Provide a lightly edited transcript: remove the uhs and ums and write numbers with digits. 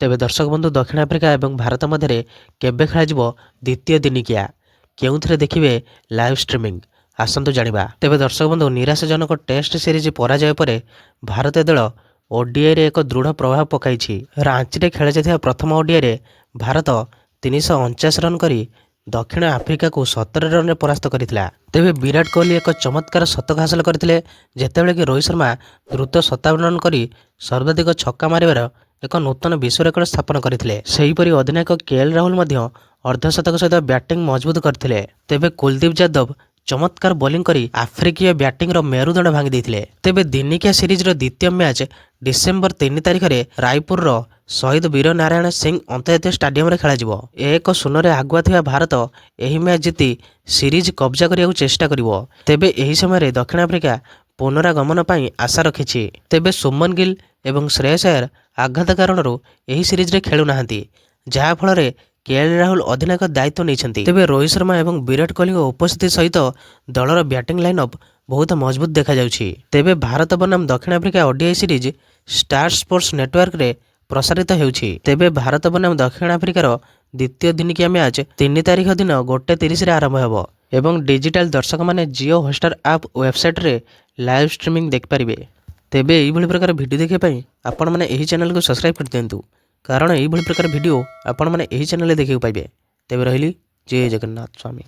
तेबे दर्शक बंधु दक्षिण आफ्रिका और भारत मध्य केबे खेल द्वितीय दिनिकिया केउथरे देखिए लाइव स्ट्रीमिंग आसतु जानिबा। तेबे दर्शक बंधु निराशाजनक टेस्ट सीरीज पराजय पर भारतीय दल ओडीआई रे एक दृढ़ प्रभाव पकाई। रांची रे खेल जाइथिबा प्रथम ओडीआई रे भारत 349 रन करी दक्षिण आफ्रिका को 17 रन परास्त करथिला। तेबे विराट कोहली एक चमत्कार शतक हासिल करथिले, जेतेबेले कि रोहित शर्मा द्रुत 57 रन करी सर्वाधिक छक्का मारिबार एक नूतन विश्व रेकर्ड स्थापन करथिले। सेहीपरि अधिनायक केएल राहुल मध्य अर्धशतक सहित बैटिंग मजबूत करथिले। तेबे कुलदीप यादव चमत्कार बोलिंग करी आफ्रिकीय बैटिंग रो मेरुदंड भांगी देथिले। तेबे दिनिकिया सीरीज रो द्वितीय मैच डिसेंबर 3 तारिख रे रायपुर रो शहीद वीर नारायण सिंह अंतर्जातीय स्टाडियम रे खेला 1-0 रे आगुआ थिबा भारत एही मैच जीति सीरीज कब्जा करिया चेष्टा करिवो। तेबे एही समय दक्षिण आफ्रिका पुनरागमन पई आशा रखिछि। तेबे सुमन गिल एवं श्रेयस अय्यर आघात कारणरू एही सीरीज रे खेलु नाहंती, जहा फल केएल राहुल अधिनायक दायित्व नहीं। तेबे रोहित शर्मा एवं विराट कोहली उपस्थिति सहित दलर बैटिंग लाइनअप बहुत मजबूत देखा जाउछि। तेबे भारत बनाम दक्षिण Africa ODI series star sports network रे प्रसारित हेउछि। तेबे भारत बनाम दक्षिण आफ्रिकार द्वितीय दिनिकिया मैच 3 तारिख दिन 1:30 रे आरंभ हेबो एवं डिजिटल दर्शक माने जियो हॉटस्टार ऐप वेबसाइट रे लाइव स्ट्रीमिंग देख पारिबे। तेबे एही भली प्रकार वीडियो देखिया पई आपण माने एही चैनल को सब्सक्राइब कर दियंतु, कारण एही भली प्रकार वीडियो आपण माने एही चैनल रे देखियो पाइबे। तेबे रहिली जय जगन्नाथ स्वामी।